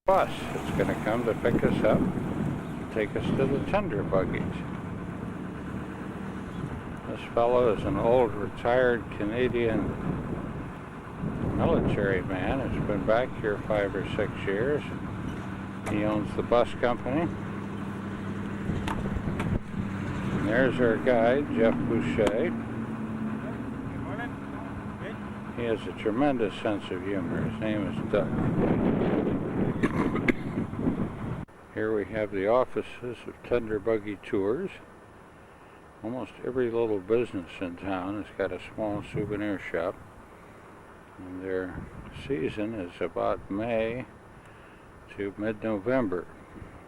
bus. It's going to come to pick us up and take us to the tender buggies. This fellow is an old retired Canadian military man. He's been back here 5 or 6 years. He owns the bus company. And there's our guide, Jeff Boucher. He has a tremendous sense of humor. His name is Doug. Here we have the offices of Tender Buggy Tours. Almost every little business in town has got a small souvenir shop. And their season is about May to mid-November.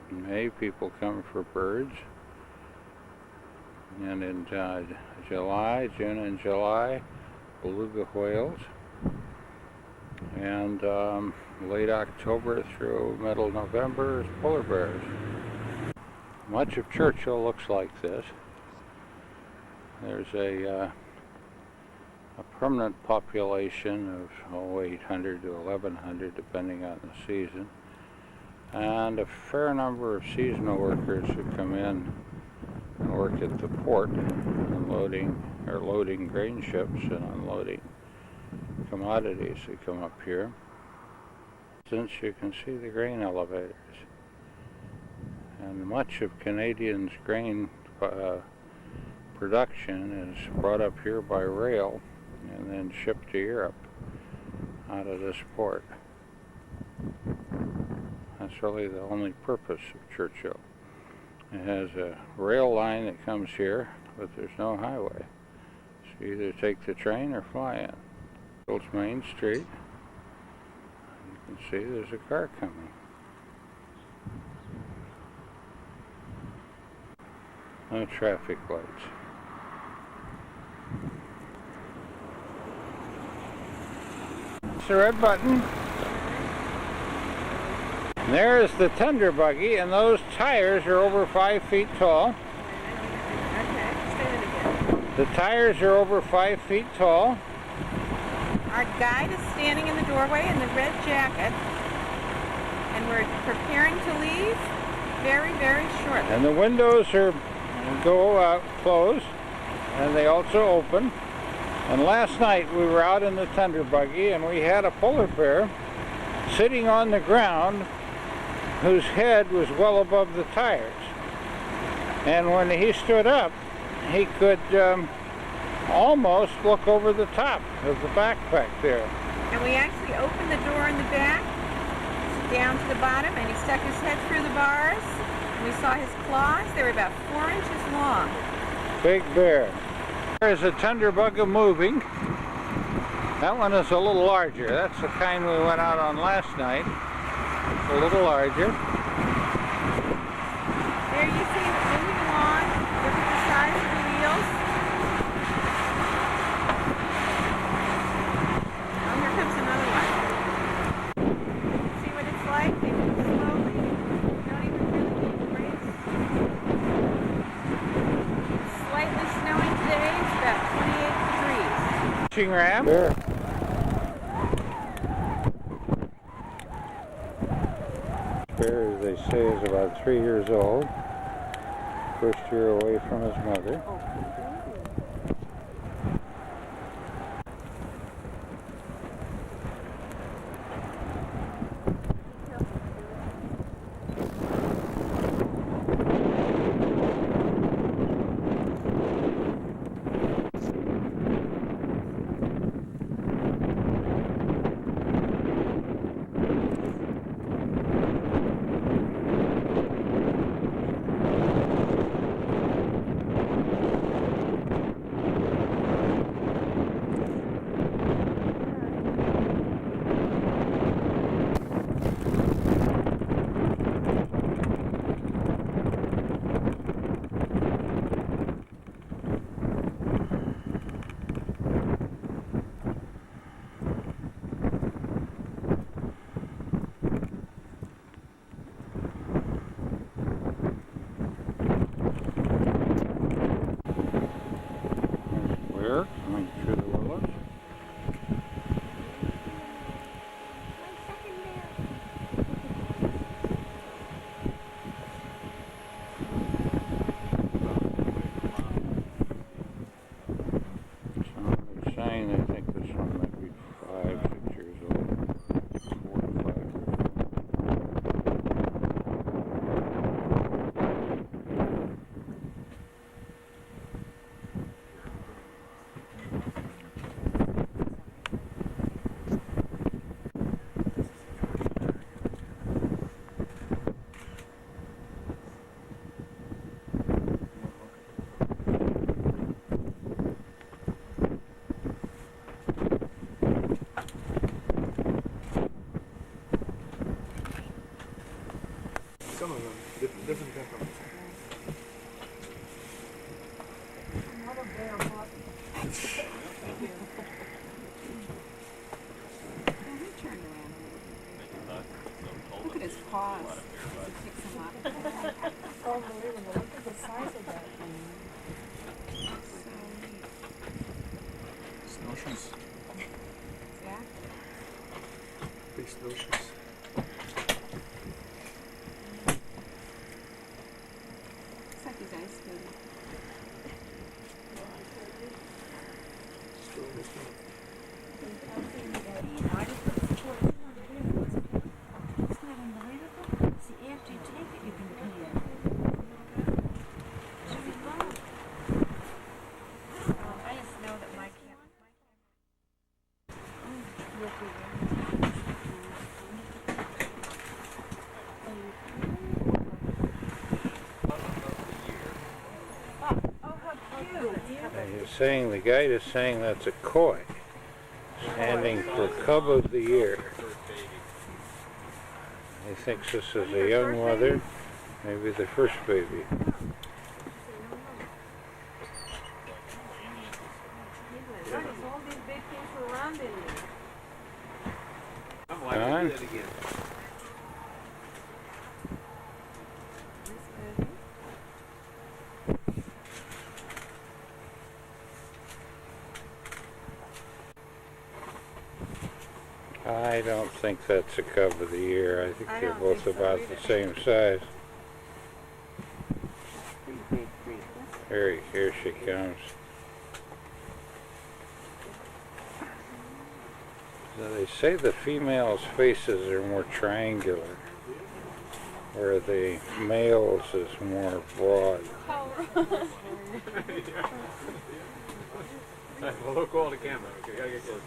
In May, people come for birds. And in June and July, beluga whales. And late October through middle November is polar bears. Much of Churchill looks like this. There's a permanent population of 800 to 1100 depending on the season, and a fair number of seasonal workers who come in and work at the port, loading grain ships and unloading commodities that come up here. Since you can see the grain elevators, and much of Canadians' grain production is brought up here by rail and then shipped to Europe out of this port. That's really the only purpose of Churchill. It has a rail line that comes here, but there's no highway. So you either take the train or fly in. It's Main Street. You can see there's a car coming. No traffic lights. It's the red button. And there is the tender buggy, and those tires are over 5 feet tall. Okay, say that again. The tires are over 5 feet tall. Our guide is standing in the doorway in the red jacket, and we're preparing to leave very, very shortly. And the windows go closed, and they also open. And last night we were out in the tender buggy, and we had a polar bear sitting on the ground whose head was well above the tires. And when he stood up, he could almost look over the top of the backpack there. And we actually opened the door in the back down to the bottom, and he stuck his head through the bars, and we saw his claws. They were about 4 inches long. Big bear. There's a tender buggy moving. That one is a little larger. That's the kind we went out on last night. It's a little larger. There you see it moving along. Look at the size of the wheels. Oh, here comes another one. See what it's like? They move slowly. You don't even really need brakes. It's slightly snowing today. It's about 28 degrees. Fishing ram. There. Bear, as they say, is about 3 years old. First year away from his mother. some of them, different temperaments. Look at his paws. He picks them up. Unbelievable. Look at the size of that thing. So neat. Snowshoes. Exactly. Big snowshoes. Looks like he's ice skating. After you take it, you can pee it. I just know that my The guide is saying that's a koi, standing for cub of the year. He thinks this is a young mother, maybe the first baby. All these big things were around in here. John? I don't think that's a cub of the year. I think they're both about the same size. Here she comes. So they say the female's faces are more triangular, where the male's is more broad. Well, look all the camera. Okay, gotta get closer.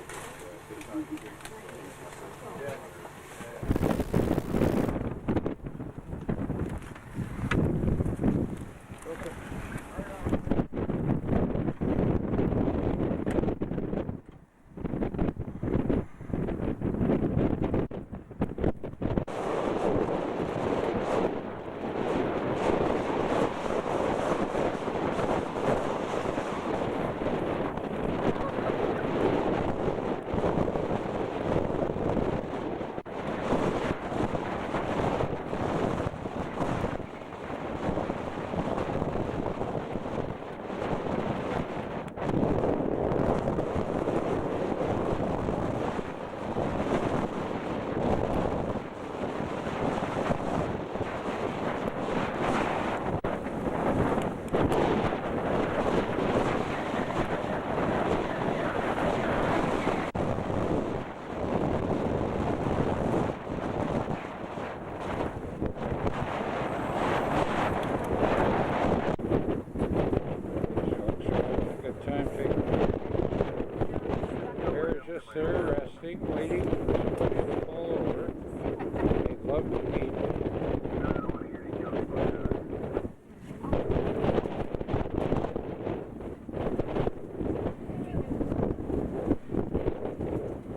They're resting, waiting for somebody to fall over. They love to eat.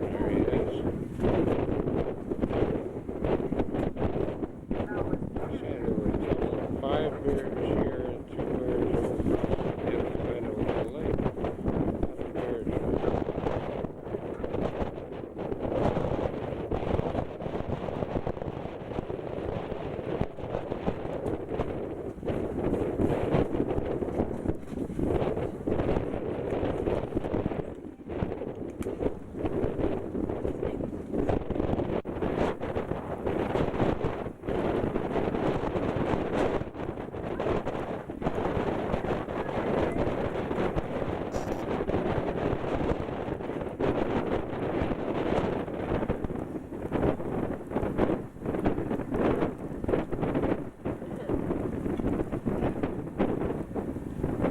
There he is. I said there were 5 bears here and 2 bears over. It was right over the lake. Bears.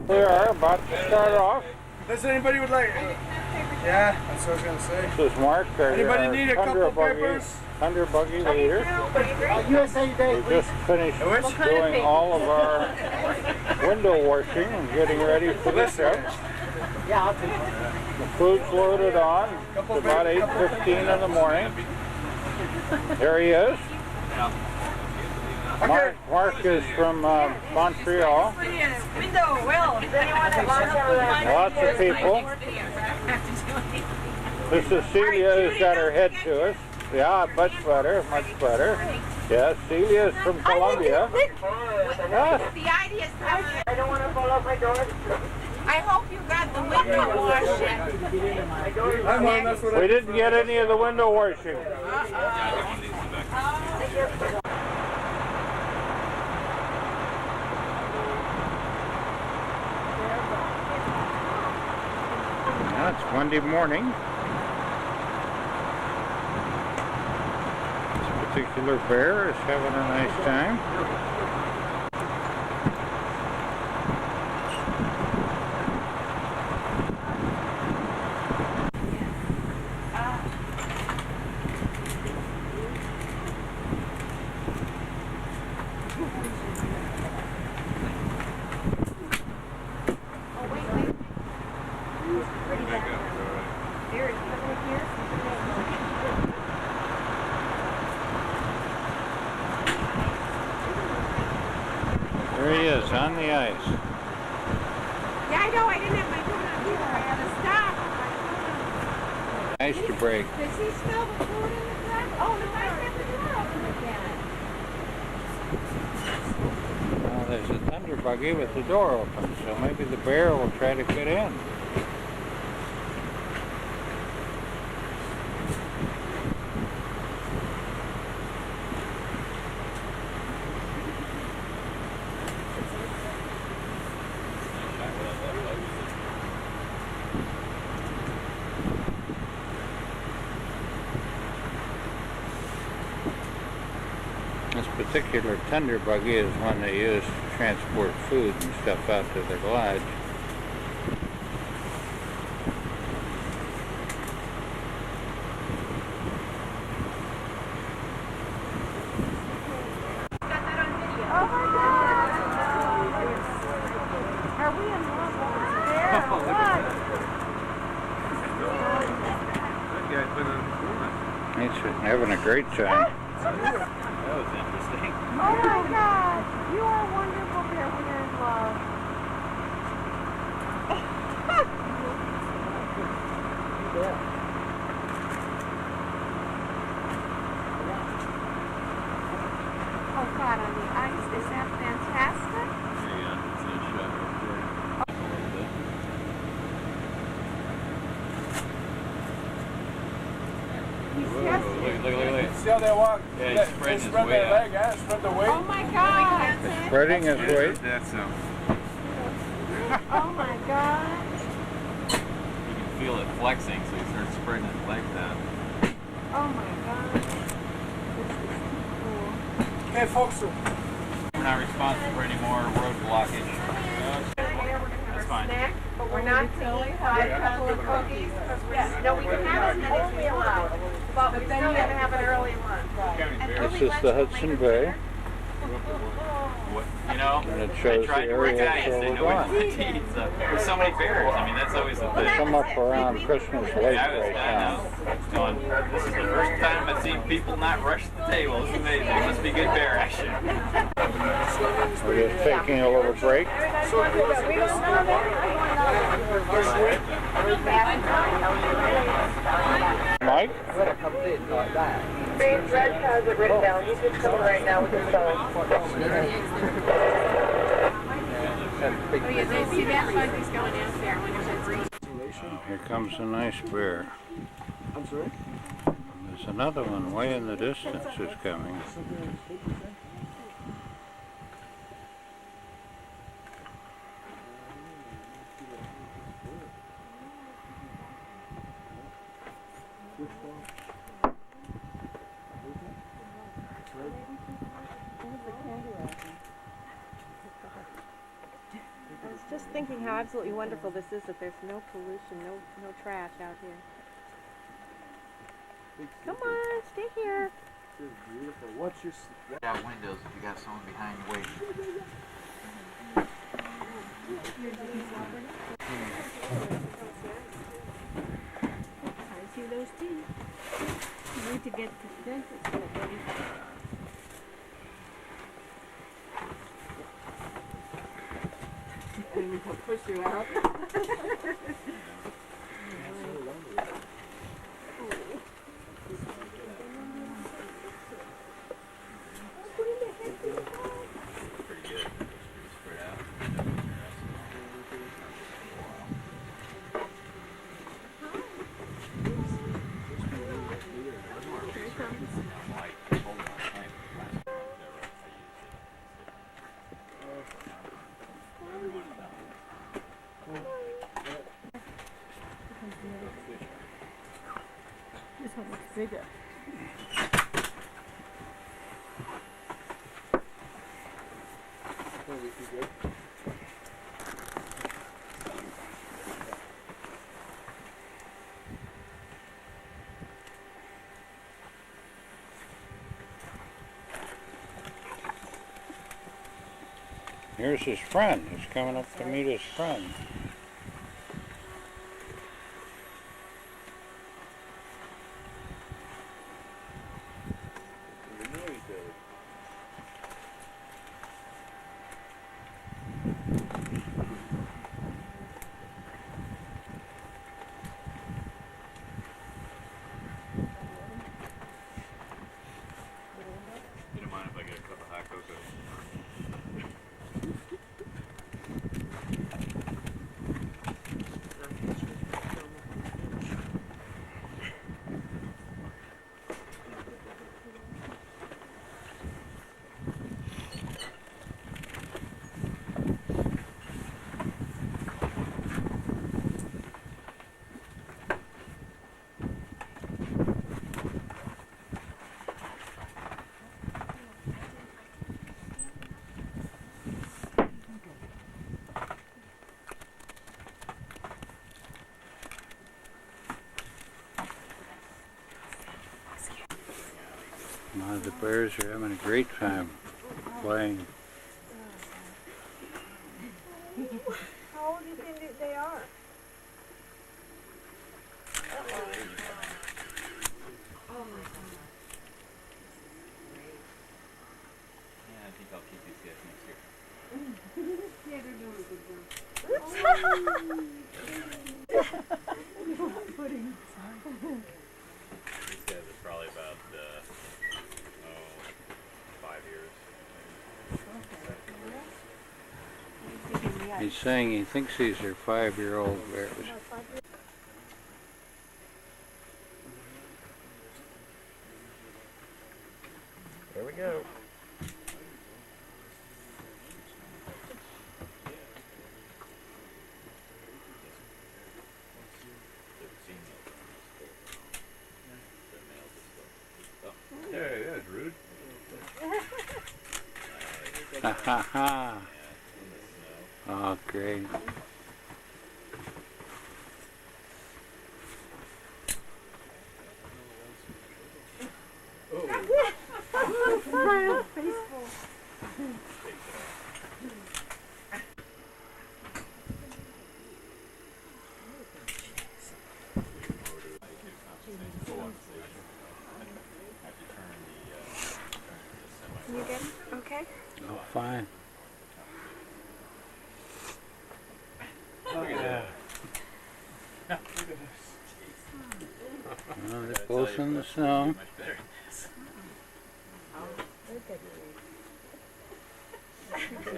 We are about to start off. Does anybody would like? Yeah, that's what I was gonna say. This is Mark. Anybody need a couple papers? Thunder Buggy leader. USA Day. We just finished doing all of our window washing and getting ready for the trip. Yeah, I'll take it. The food's loaded on. It's about 8:15 in the morning. There he is. Mark is from Montreal. Window, well, does anyone have Lots of people. This is Celia who's got her head to us. Yeah, much better, much better. Yes, Celia is from Colombia. The idea is coming. I don't want to fall off my door. I hope you got the window washing. We didn't get any of the window washing. Now it's Monday morning. This particular bear is having a nice time. There he is, on the ice. Yeah, I know. I didn't have my phone on either. I had to stop. Nice to break. Does he smell the food in the truck? Oh, the guy's got the door open again. Well, there's a thunder buggy with the door open, so maybe the bear will try to get in. This particular thunder buggy is one they use to transport food and stuff out to their lodge. Oh my God! Are we in love with this bear? He's having a great time. That was interesting. Oh my God! You are wonderful, bear. We are in love. Oh God, on the ice, is that fantastic? Yeah, it's a shot right there. He's Whoa, testing. look. See how they walk? Yeah, he's They spreading his spread weight their out. leg, yeah, spread the weight. Oh my God! Spreading his weight. That's Oh my God! You can feel it flexing, so he starts spreading his legs out. Oh my God! This is cool. Okay, folks. We're not responsible for any more road blockage. That's fine. But we're not taking 5 couple of cookies. No, we can have it only allowed. But we still gotta have it early lunch. This is the Hudson Bay. What, you know, And it I shows tried the to work area out where yesterday, we're nobody going. wanted to eat, so there's so many bears. I mean, that's always the They thing. come up around Christmas Lake I right now. was going, this is the first time I've seen people not rush the table. It's amazing. It must be good bear action. We're just taking a little break. Mike? James Red has it written down. He's just coming right now with his phone. Oh yeah, they see that buggy's going out there. I wonder if that's real. Here comes a nice bear. I'm sorry? There's another one way in the distance that's coming. I was just thinking how absolutely wonderful this is that there's no pollution, no trash out here. Come on, stay here. This is beautiful. What's your... Out windows if you got someone behind you waiting. I see those teeth. You need to get to the dentist, buddy. even push you out. Pretty good. Spread out. This one looks bigger. Here's his friend. He's coming up to meet his friend. You don't mind if I get a cup of hot cocoa? The bears are having a great time playing. How old do you think they are? Yeah, I think I'll keep these guys next year. Yeah, they're doing a good job. These guys are probably about 5 years. He's saying he thinks these are 5-year-old bears. There we go. There it is, rude. Ha ha ha. Oh, great. You good? Okay. Oh, fine. Look at that. Well, they're both in the snow. Much better.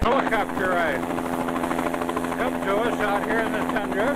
Helicopter ride. Come to us out here in the tundra.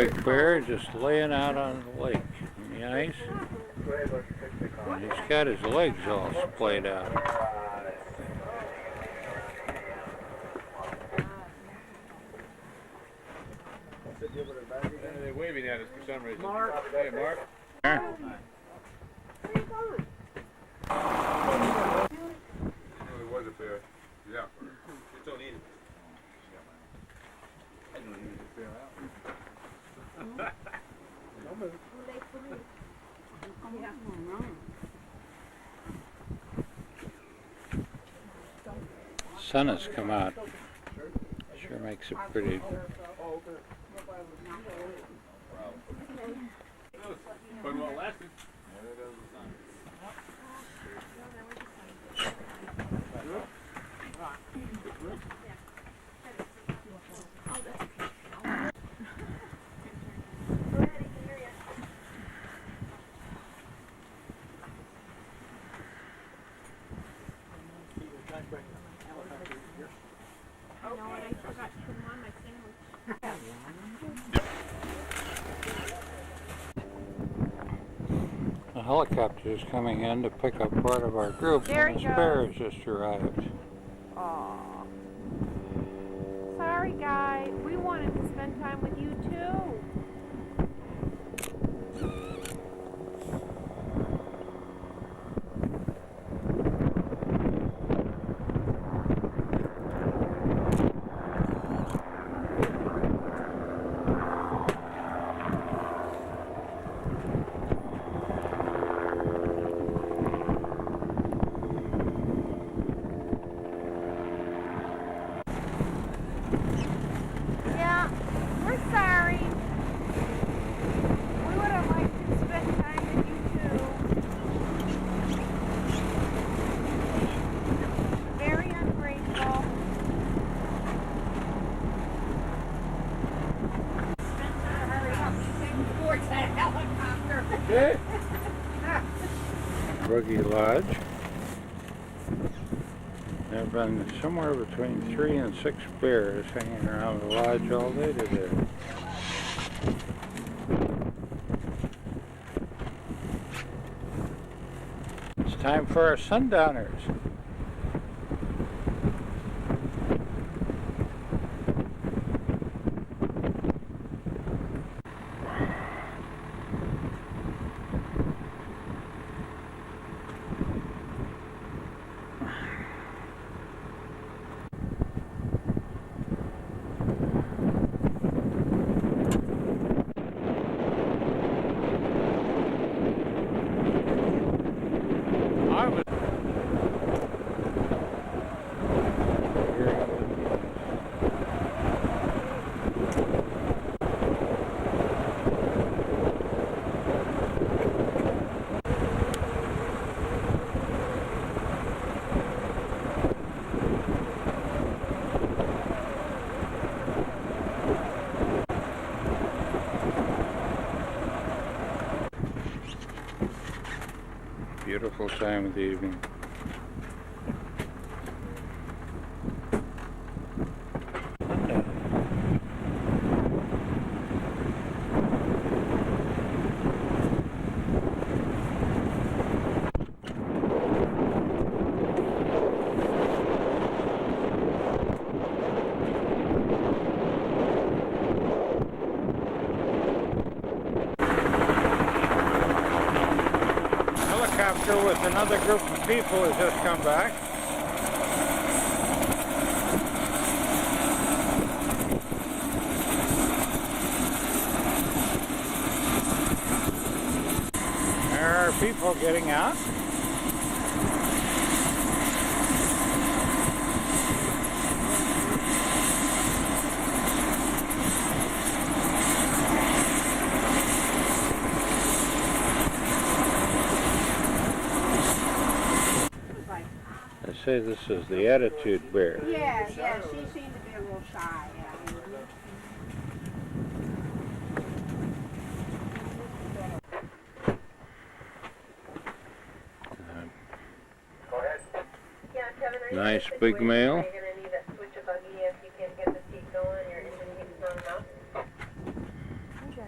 big bear just laying out on the lake in the ice. And he's got his legs all splayed out. They're waving at us for some reason. Mark. Hey, Mark. There. Where there was a bear. Yeah. Just don't eat it. I don't eat the bear out. Sun has come out. Sure makes it pretty. But won't last it. A helicopter is coming in to pick up part of our group, There and he the bear has just arrived. Aw. Sorry, guy. We wanted to spend time with you, too. Yeah, we're sorry. We would have liked to spend time with you too. Very ungrateful. Boogie Lodge. There have been somewhere between 3 and 6 bears hanging around the lodge all day today. It's time for our sundowners. I was beautiful time of the evening. Helicopter with another group of people has just come back. There are people getting out. They say this is the attitude bear. Yeah, she seemed to be a little shy. Nice big male. You're going to need to switch a buggy if you can't get the seat going. Your engine keeps on up. Okay.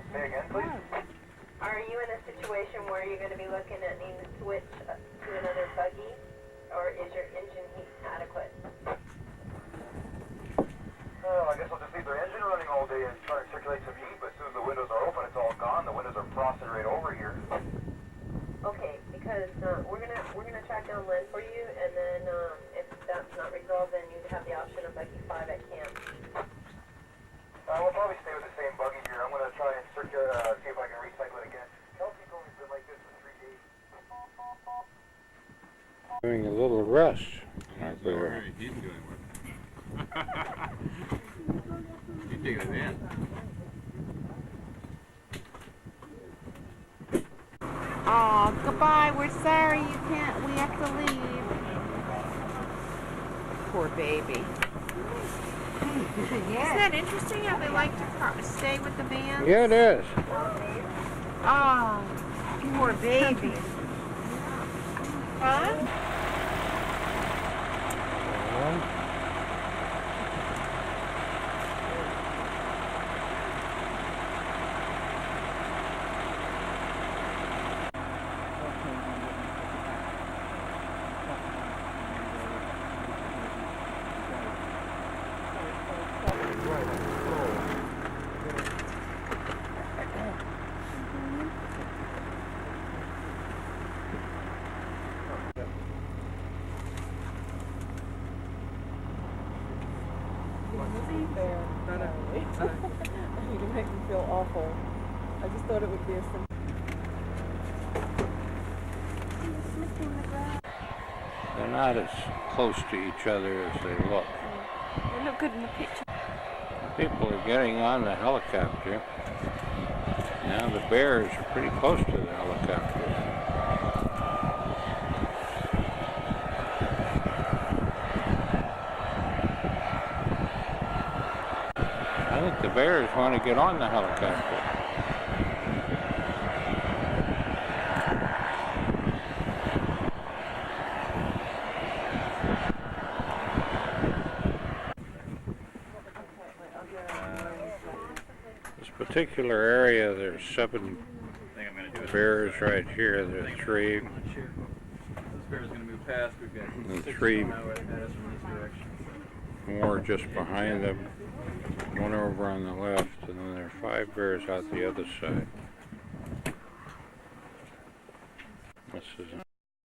Having a little rest. Our So bear. he's doing what? He's taking it in. Oh, goodbye. We're sorry you can't. We have to leave. Poor baby. Isn't that interesting how they like to stay with the band? Yeah, it is. Oh, poor baby. Huh? You make me feel awful. I just thought it would be a simple. They're not as close to each other as they look. They look good in the picture. People are getting on the helicopter. Now the bears are pretty close to the helicopter. I think the bears want to get on the helicopter. This particular area, there's 7 bears right here. There are 3. This bear's gonna move past. We've got And 6 3 now right at us from this direction. more just behind them. 1 over on the left, and then there are 5 bears out the other side.